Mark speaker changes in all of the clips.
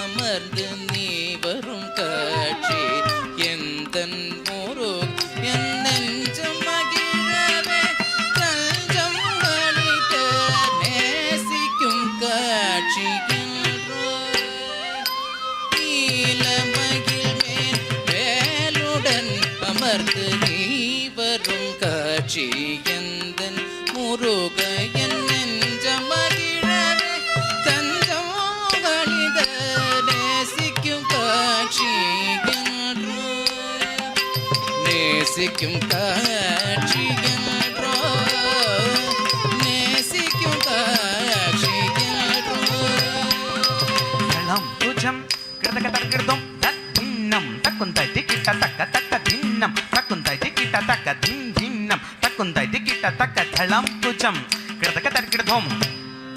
Speaker 1: அமர்ந்து நீ வரும் காட்சி எந்தன் முருகா காட்சி எந்தன் முருக என் நெஞ்சமதிழவே தஞ்சம் கணித நேசிக்கும் காட்சி என்றோ நேசிக்கும் காட்சி என்றோ நேசிக்கும் காட்சி என்றோ
Speaker 2: தளம் துஜம் கிடதக தர்கிடதம் தன்னம் தக்குந்தை திக்கிட்ட தக்க தக்க தின்னம் தக்குந்தை திக்கிட்ட தக்க தின்னம் தக்குந்தை திக்கிட்ட தக்க தளம் துஜம் கிடதக தர்கிடதம்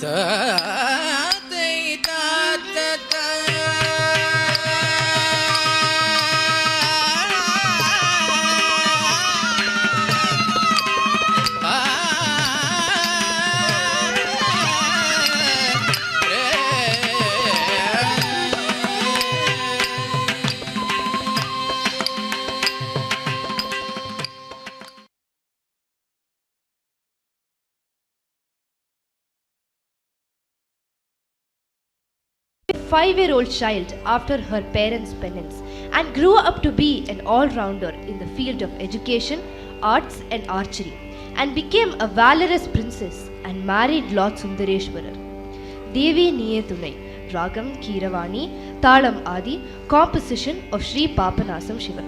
Speaker 1: தாத்தை தாத்தா
Speaker 3: Five-year-old child after her parents' penance and grew up to be an all-rounder in the field of education, arts and archery and became a valorous princess and married Lord Sundareshwarar. Devi Niye Thunai, Ragam Keeravani, Thalam Adi, composition of Sri Papanasam Shiva.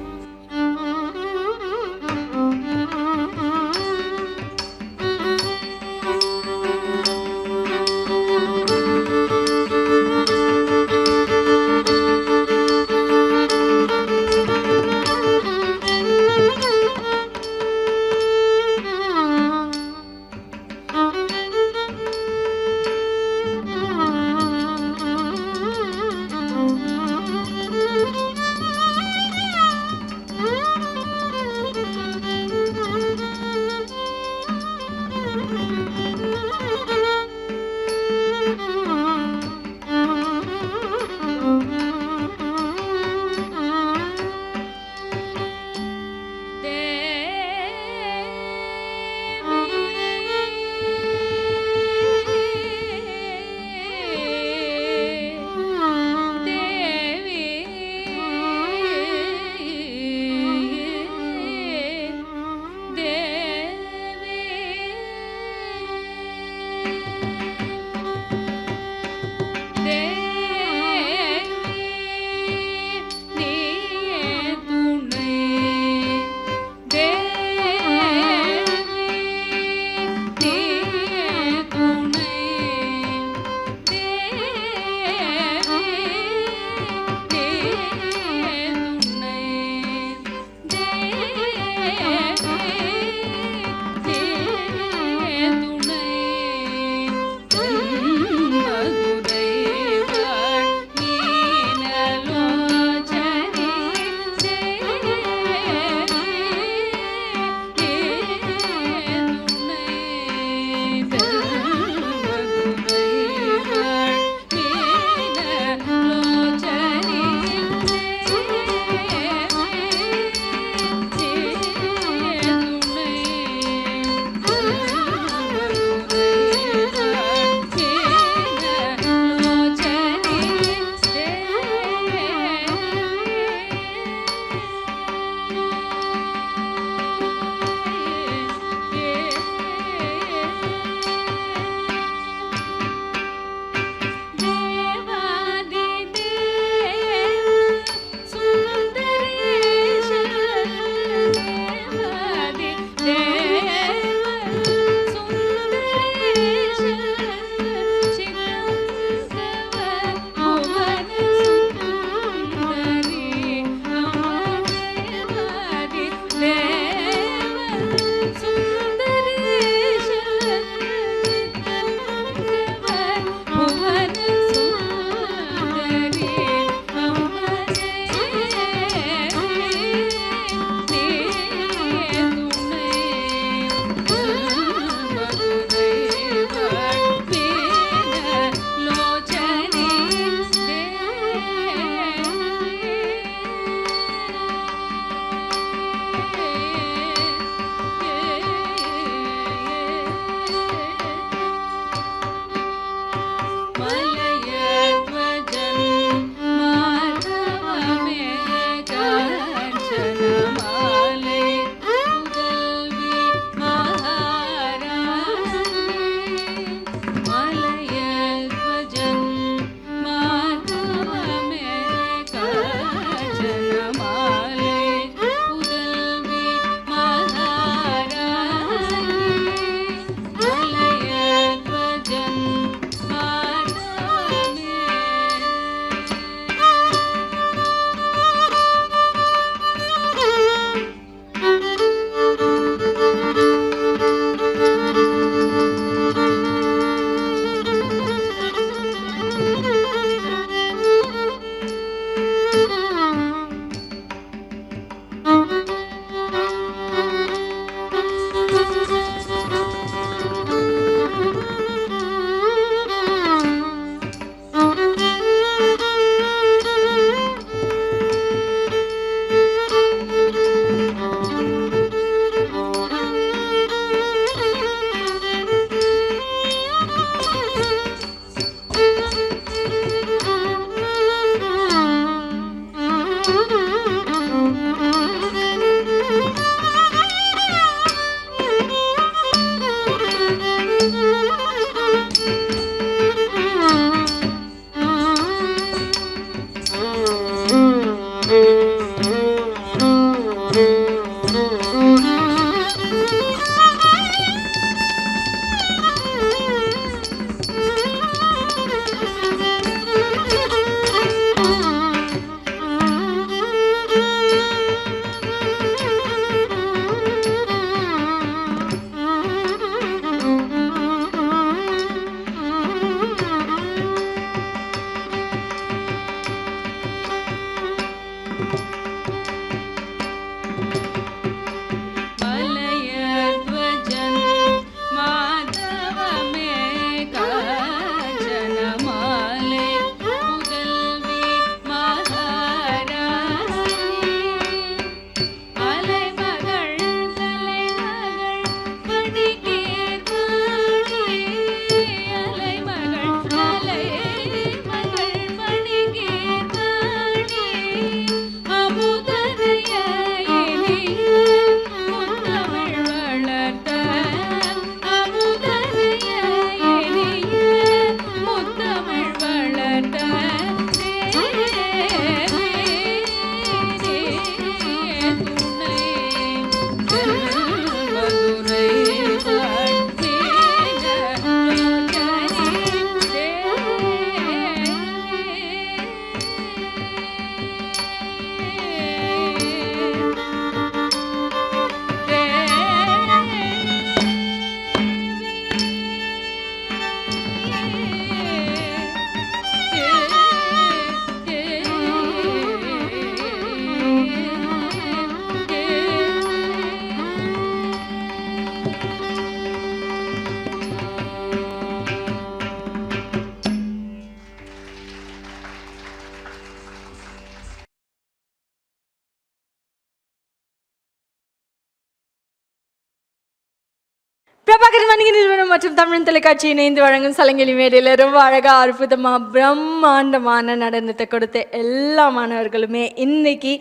Speaker 4: Prabhakaran வணிக நிறுவனம் மற்றும் தமிழ் தொலைக்காட்சி இணைந்து வழங்கும் சலங்கெலி மேடையில் ரொம்ப அழகா அற்புதமா பிரம்மாண்டமான நடனத்தை கொடுத்த எல்லா மாணவர்களுமே இன்னைக்கு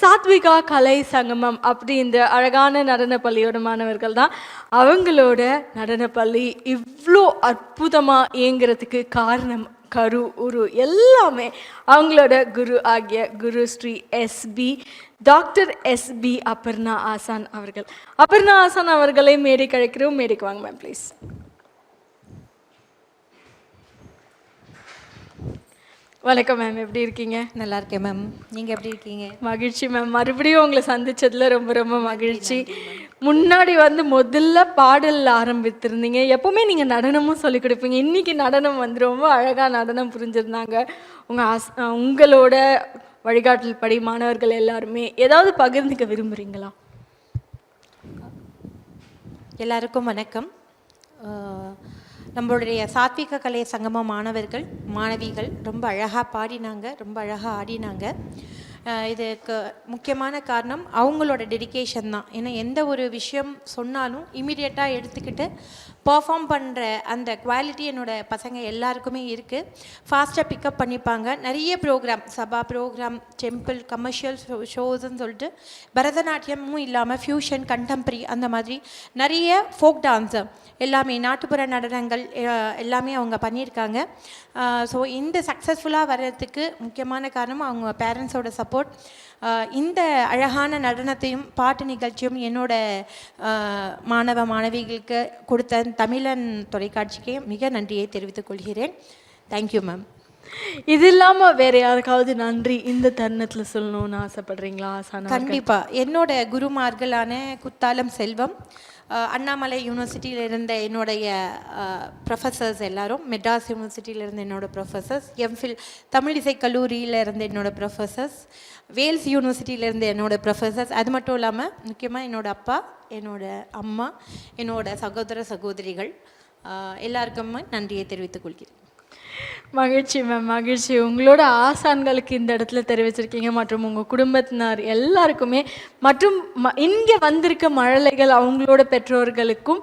Speaker 4: சாத்விகா கலை சங்கமம் அப்படி இந்த அழகான நடன பள்ளியோட மாணவர்கள் தான். அவங்களோட நடன பள்ளி இவ்வளோ அற்புதமா இயங்குறதுக்கு காரணம் கரு உரு எல்லாமே அவங்களோட குரு ஆகிய குரு Sri SP doctor SP Aparna ஆசான் அவர்கள். அபர்ணா ஆசான் அவர்களை மேடைக்கு அழைக்கிறோம். மேடைக்கு வாங்க மேம் ப்ளீஸ். வணக்கம் மேம், எப்படி இருக்கீங்க?
Speaker 5: நல்லா இருக்கேன் மேம், நீங்கள் எப்படி இருக்கீங்க?
Speaker 4: மகிழ்ச்சி மேம், மறுபடியும் உங்களை சந்திச்சதுல ரொம்ப ரொம்ப மகிழ்ச்சி. முன்னாடி முதல்ல பாடல் ஆரம்பித்திருந்தீங்க, எப்பவுமே நீங்கள் நடனமும் சொல்லிக் கொடுப்பீங்க. இன்னைக்கு நடனம் ரொம்ப அழகாக நடனம் புரிஞ்சிருந்தாங்க. உங்களோட வழிகாட்டல் படி மாணவர்கள் எல்லாருமே ஏதாவது பகிர்ந்துக்க விரும்புகிறீங்களா?
Speaker 5: எல்லாருக்கும் வணக்கம். நம்மளுடைய சாத்விக கலை சங்கம மாணவர்கள் மாணவிகள் ரொம்ப அழகாக பாடினாங்க, ரொம்ப அழகாக ஆடினாங்க. இதுக்கு முக்கியமான காரணம் அவங்களோட டெடிகேஷன் தான். ஏன்னா எந்த ஒரு விஷயம் சொன்னாலும் இமீடியட்டாக எடுத்துக்கிட்டு பர்ஃபார்ம் பண்ணுற அந்த குவாலிட்டி என்னோடய பசங்க எல்லாருக்குமே இருக்குது. ஃபாஸ்ட்டாக பிக்கப் பண்ணிப்பாங்க. நிறைய ப்ரோக்ராம், சபா ப்ரோக்ராம், டெம்பிள், கமர்ஷியல் ஷோஸ்ன்னு சொல்லிட்டு பரதநாட்டியமும் இல்லாமல் ஃப்யூஷன், கண்டெம்பரரி அந்த மாதிரி நிறைய ஃபோக் டான்ஸு எல்லாமே நாட்டுப்புற நடனங்கள் எல்லாமே அவங்க பண்ணியிருக்காங்க. ஸோ இந்த சக்ஸஸ்ஃபுல்லாக வர்றதுக்கு முக்கியமான காரணம் அவங்க பேரண்ட்ஸோட சப்போர்ட். இந்த அழகான நடனத்தையும் பாட்டு நிகழ்ச்சியும் என்னோட மாணவ மாணவிகளுக்கு கொடுத்த தமிழன் தொலைக்காட்சிக்கு மிக நன்றியை தெரிவித்துக் கொள்கிறேன். Thank you ma'am.
Speaker 4: இது இல்லாமல் வேற யாருக்காவது நன்றி இந்த தருணத்தில் சொல்லணும்னு ஆசைப்படுறீங்களா?
Speaker 5: கண்டிப்பாக என்னோட குருமார்களான குத்தாலம் செல்வம், அண்ணாமலை யூனிவர்சிட்டியில் இருந்த என்னுடைய ப்ரொஃபஸர்ஸ் எல்லாரும், மெட்ராஸ் யூனிவர்சிட்டியில் இருந்த என்னோட ப்ரொஃபஸர்ஸ், எம்ஃபில் தமிழ் இசை கல்லூரியில் இருந்த என்னோட ப்ரொஃபஸர்ஸ், வேல்ஸ் யூனிவர்சிட்டியில் இருந்த என்னோட ப்ரொஃபஸர்ஸ், அது மட்டும் இல்லாமல் முக்கியமாக என்னோட அப்பா, என்னோட அம்மா, என்னோட சகோதர சகோதரிகள் எல்லாருக்குமே நன்றியை தெரிவித்துக் கொள்கிறேன்.
Speaker 4: மகிழ்ச்சி மேம், மகிழ்ச்சி. உங்களோட ஆசான்களுக்கு இந்த இடத்துல தெரிவிச்சிருக்கீங்க மற்றும் உங்கள் குடும்பத்தினர் எல்லாருக்குமே மற்றும் இங்கே வந்திருக்க மழலைகள் அவங்களோட பெற்றோர்களுக்கும்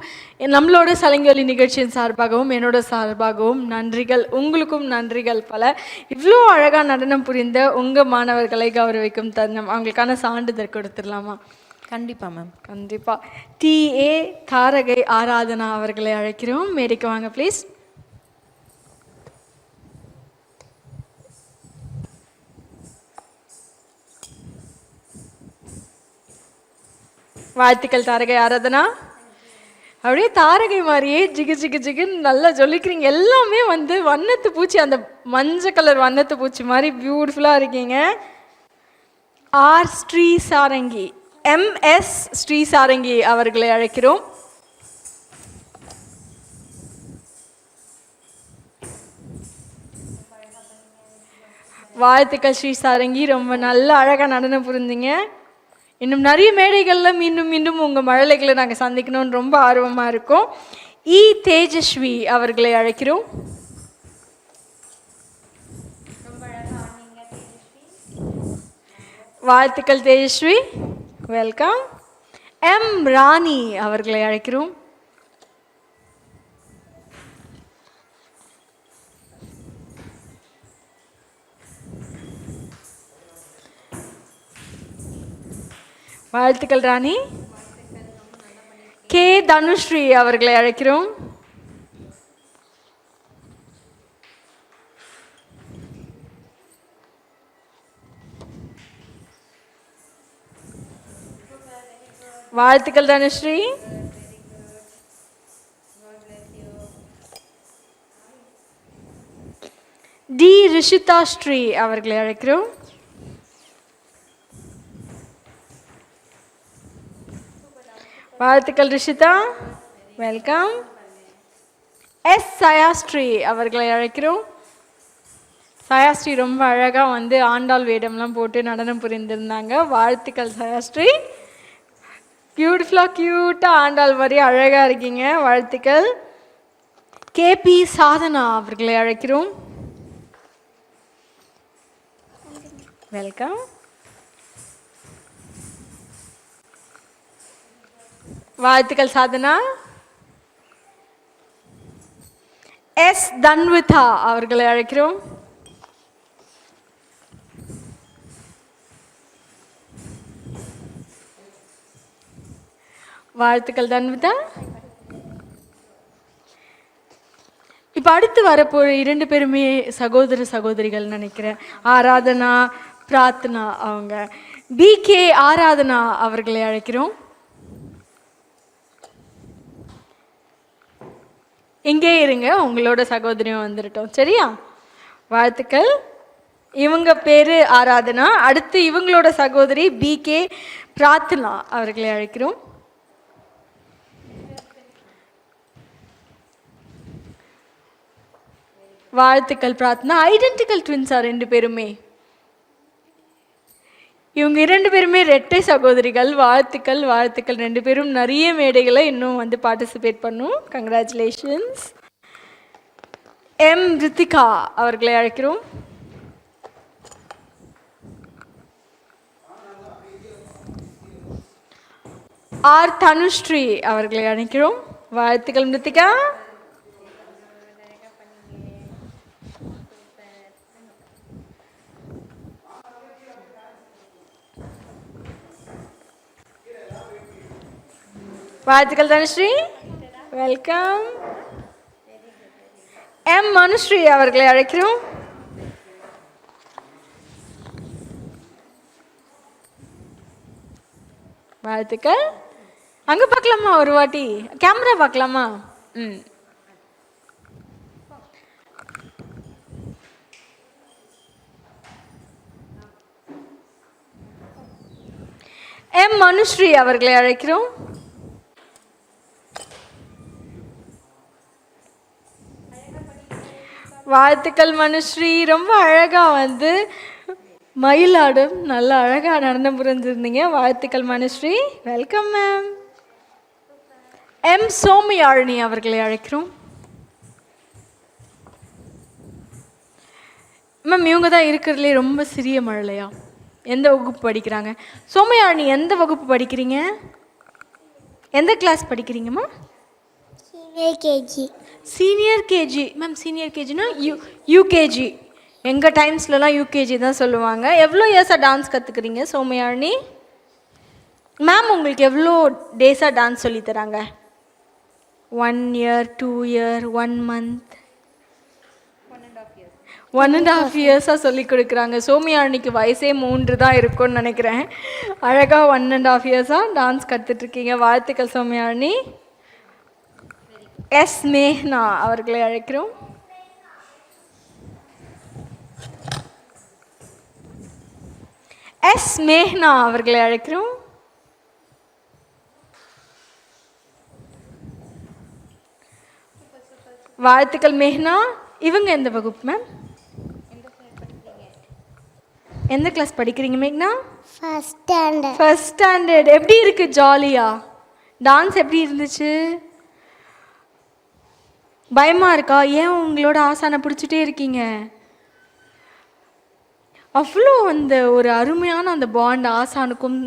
Speaker 4: நம்மளோட சலங்கெலி நிகழ்ச்சியின் சார்பாகவும் என்னோட சார்பாகவும் நன்றிகள். உங்களுக்கும் நன்றிகள் பல. இவ்வளோ அழகாக நடனம் புரிந்த உங்கள் மாணவர்களை கௌரவிக்கும் தருணம். அவங்களுக்கான சான்றிதழ் கொடுத்துடலாமா?
Speaker 5: கண்டிப்பாக மேம்,
Speaker 4: கண்டிப்பாக. TA தாரகை ஆராதனா அவர்களை அழைக்கிறோம். மேடைக்கு வாங்க ப்ளீஸ். வாழ்த்துக்கள் தாரகை ஆராதனா. அப்படியே தாரகை மாதிரியே ஜிகு ஜிகு ஜிகுன்னு நல்லா ஜொலிக்கிறீங்க. எல்லாமே வண்ணத்து பூச்சி, அந்த மஞ்சள் கலர் வண்ணத்து பூச்சி மாதிரி பியூட்டிஃபுல்லாக இருக்கீங்க. ஆர் ஸ்ரீ சாரங்கி, MS ஸ்ரீ சாரங்கி அவர்களை அழைக்கிறோம். வாழ்த்துக்கள் ஸ்ரீ சாரங்கி, ரொம்ப நல்ல அழகாக நடனம் புரிந்தீங்க. இன்னும் நிறைய மேடைகளில் மீண்டும் மீண்டும் உங்கள் மழலைகளை நாங்கள் சந்திக்கணும்னு ரொம்ப ஆர்வமாக இருக்கோம். தேஜஸ்வி அவர்களை அழைக்கிறோம். வாழ்த்துக்கள் தேஜஸ்வி, வெல்கம். ராணி அவர்களை அழைக்கிறோம். வாழ்த்துக்கள் ராணி. தனுஸ்ரீ அவர்களை அழைக்கிறோம். வாழ்த்துக்கள் தனுஸ்ரீ. ரிஷிதா ஸ்ரீ அவர்களை அழைக்கிறோம். வாழ்த்துக்கள் ரிஷிதா, வெல்கம். சயாஸ்ரீ அவர்களை அழைக்கிறோம். சயாஸ்ரீ ரொம்ப அழகாக ஆண்டாள் வேடம்லாம் போட்டு நடனம் புரிந்திருந்தாங்க. வாழ்த்துக்கள் சயாஸ்ரீ, பியூட்டிஃபுல்லாக க்யூட்டாக ஆண்டாள் மாதிரி அழகாக இருக்கீங்க. வாழ்த்துக்கள். KP சாதனா அவர்களை அழைக்கிறோம். வெல்கம். வாழ்த்துக்கள் சாதனா. எஸ் தன்விதா அவர்களை அழைக்கிறோம். வாழ்த்துக்கள் தன்விதா. இப்போ அடுத்து வரப்போற 2 பேருமே சகோதர சகோதரிகள் நினைக்கிறேன். ஆராதனா, பிரார்த்தனா. அவங்க பிகே ஆராதனா அவர்களை அழைக்கிறோம். இங்கே இருங்க, உங்களோட சகோதரியும் வந்துட்டோம். சரியா? வாழ்த்துக்கள். இவங்க பேரு ஆராதனா. அடுத்து இவங்களோட சகோதரி பிகே பிரார்த்தனா அவர்களை அழைக்கிறோம். வாழ்த்துக்கள் பிரார்த்தனா. ஐடென்டிக்கல் ட்வின்ஸா 2 பேருமே? இவங்க 2 பேருமே ரெட்டை சகோதரிகள். வாழ்த்துக்கள் வாழ்த்துக்கள். 2 பேரும் நிறைய மேடைகளை இன்னும் வந்து பார்ட்டிசிபேட் பண்ணும். கங்க்ராச்சுலேஷன்ஸ். எம் ரித்திகா அவர்களை அழைக்கிறோம். ஆர் தனுஸ்ரீ அவர்களை அழைக்கிறோம். வாழ்த்துக்கள் ரித்திகா. வாழ்த்துக்கள் தனுஸ்ரீ. வெல்கம். எம் மனுஸ்ரீ அவர்களை அழைக்கிறோம். வாழ்த்துக்கள். அங்க பார்க்கலாமா? ஒரு வாட்டி கேமரா பார்க்கலாமா? எம் மனுஸ்ரீ அவர்களை அழைக்கிறோம். வாழ்த்துக்கள் மனுஸ்ரீ. ரொம்ப அழகா வந்து மயிலாடும் நல்லா அழகா நடனம் புரிஞ்சிருந்தீங்க. வாழ்த்துக்கள் Manushree. Welcome ma'am. M Somayazhini அவர்களை அழைக்கிறோம். மேம் இவங்க தான் இருக்கிறதுலே ரொம்ப சிறிய மழலையா? எந்த வகுப்பு படிக்கிறாங்க? சோமயாழினி எந்த வகுப்பு படிக்கிறீங்க? எந்த கிளாஸ் படிக்கிறீங்கம்மா?
Speaker 6: Senior KG.
Speaker 4: Senior KG. Ma'am senior கேஜினா யூகேஜி. எங்கள் டைம்ஸ்லலாம் யூகேஜி தான் சொல்லுவாங்க. எவ்வளோ இயர்ஸாக டான்ஸ் கற்றுக்குறீங்க சோமயாழினி? மேம் உங்களுக்கு எவ்வளோ டேஸாக டான்ஸ் சொல்லித்தராங்க? 1 year, 2 year, 1 month? 1.5 years சொல்லி கொடுக்குறாங்க. சோமயாழினிக்கு வயசே 3 தான் இருக்கும்னு நினைக்கிறேன். அழகாக 1.5 years டான்ஸ் கற்றுட்ருக்கீங்க. வாழ்த்துக்கள் சோமயாழினி. எஸ் மேஹ்னா அவர்களை அழைக்கிறோம். எஸ் மேஹ்னா அவர்களை அழைக்கிறோம். வாழ்த்துக்கள் மேஹ்னா. இவங்க எந்த வகுப்பு மேம்? எந்த கிளாஸ் படிக்கிறீங்க மேக்னா?
Speaker 6: First standard.
Speaker 4: First standard. எப்படி இருக்கு? ஜாலியா? டான்ஸ் எப்படி இருந்துச்சு? பயமா இருக்கா? ஏன் உங்களோட ஆசானை பிடிச்சிட்டே இருக்கீங்க? அவ்வளோ அந்த ஒரு அருமையான அந்த பாண்ட் ஆசானுக்கும்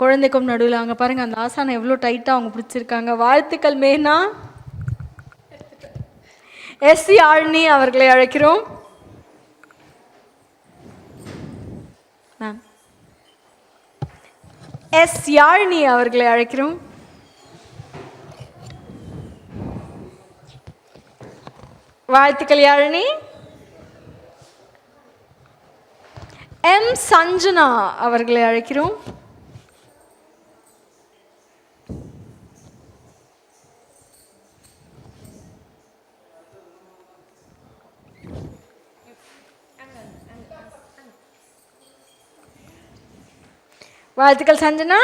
Speaker 4: குழந்தைக்கும் நடுவில். அங்கே பாருங்கள், அந்த ஆசானை எவ்வளோ டைட்டாக அவங்க பிடிச்சிருக்காங்க. வாழ்த்துக்கள் மேனா. எஸ் யாழினி அவர்களை அழைக்கிறோம். மேம் எஸ் யாழினி அவர்களை அழைக்கிறோம். வாழ்த்துக்கள் யாழினி. எம் சஞ்சனா அவர்களை அழைக்கிறோம். வாழ்த்துக்கள் சஞ்சனா.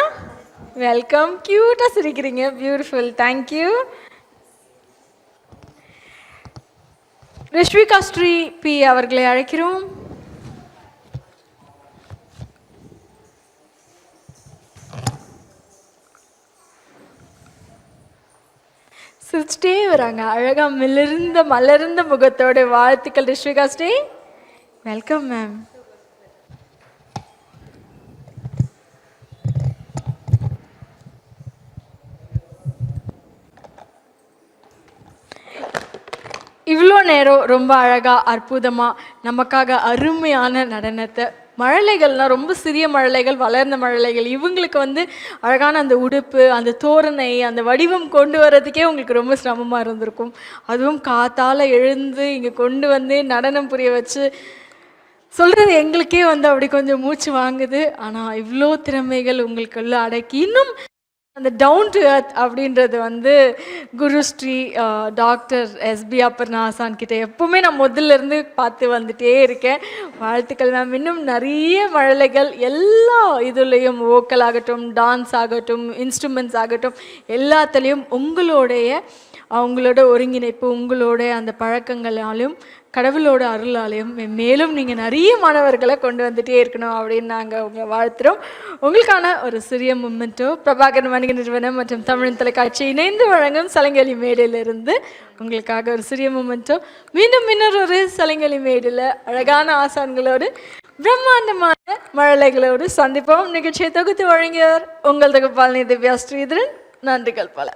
Speaker 4: வெல்கம். கியூட்டாக சிரிக்கிறீங்க. பியூட்டிஃபுல். தேங்க்யூ. ரிஷ்விகா ஸ்ரீ பி அவர்களை அழைக்கிறோம். சிரிச்சிட்டே வராங்க அழகா மலர்ந்த முகத்தோட. வாழ்த்துக்கள் ரிஷ்விகா ஸ்ரீ. Welcome ma'am. நேரம் ரொம்ப அழகாக அற்புதமாக நமக்காக அருமையான நடனத்தை, மழலைகள்லாம் ரொம்ப சிறிய மழலைகள், வளர்ந்த மழலைகள், இவங்களுக்கு வந்து அழகான அந்த உடுப்பு, அந்த தோரணை, அந்த வடிவம் கொண்டு வர்றதுக்கே உங்களுக்கு ரொம்ப சிரமமாக இருந்திருக்கும். அதுவும் காத்தால் எழுந்து இங்கே கொண்டு வந்து நடனம் புரிய வச்சு சொல்கிறது எங்களுக்கே வந்து அப்படி கொஞ்சம் மூச்சு வாங்குது. ஆனால் இவ்வளோ திறமைகள் உங்களுக்குள்ள அடக்கி இன்னும் அந்த டவுன் டு எர்த் அப்படின்றது வந்து குருஸ்ரீ டாக்டர் எஸ்பி அப்பர்ணா ஆசான் கிட்ட எப்போவுமே நான் முதல்லேருந்து பார்த்து வந்துட்டே இருக்கேன். வாழ்த்துக்கள் மேம். இன்னும் நிறைய மழலைகள் எல்லா இதுலேயும் வோக்கல் ஆகட்டும், டான்ஸ் ஆகட்டும், இன்ஸ்ட்ருமெண்ட்ஸ் ஆகட்டும், எல்லாத்துலேயும் அவங்களோட ஒருங்கிணைப்பு, உங்களோட அந்த பழக்கங்களாலும் கடவுளோட அருளாலையும் மேலும் நீங்கள் நிறைய மாணவர்களை கொண்டு வந்துட்டே இருக்கணும் அப்படின்னு நாங்கள் உங்களை வாழ்த்துறோம். உங்களுக்கான ஒரு சிறிய மூமெண்ட்டோ பிரபாகரன் வணிக நிறுவனம் மற்றும் தமிழ் தொலைக்காட்சி இணைந்து வழங்கும் சலங்கலி மேடையிலிருந்து உங்களுக்காக ஒரு சிறிய மூமெண்ட்டோ. மீண்டும் இன்னொரு சலங்கலி மேடையில் அழகான ஆசான்களோடு பிரம்மாண்டமான மழலைகளோடு சந்திப்போம். நிகழ்ச்சியை தொகுத்து வழங்கியவர் உங்கள் தொகுப்பாளினி திவ்யா ஸ்ரீதரன். நன்றிகள் பல.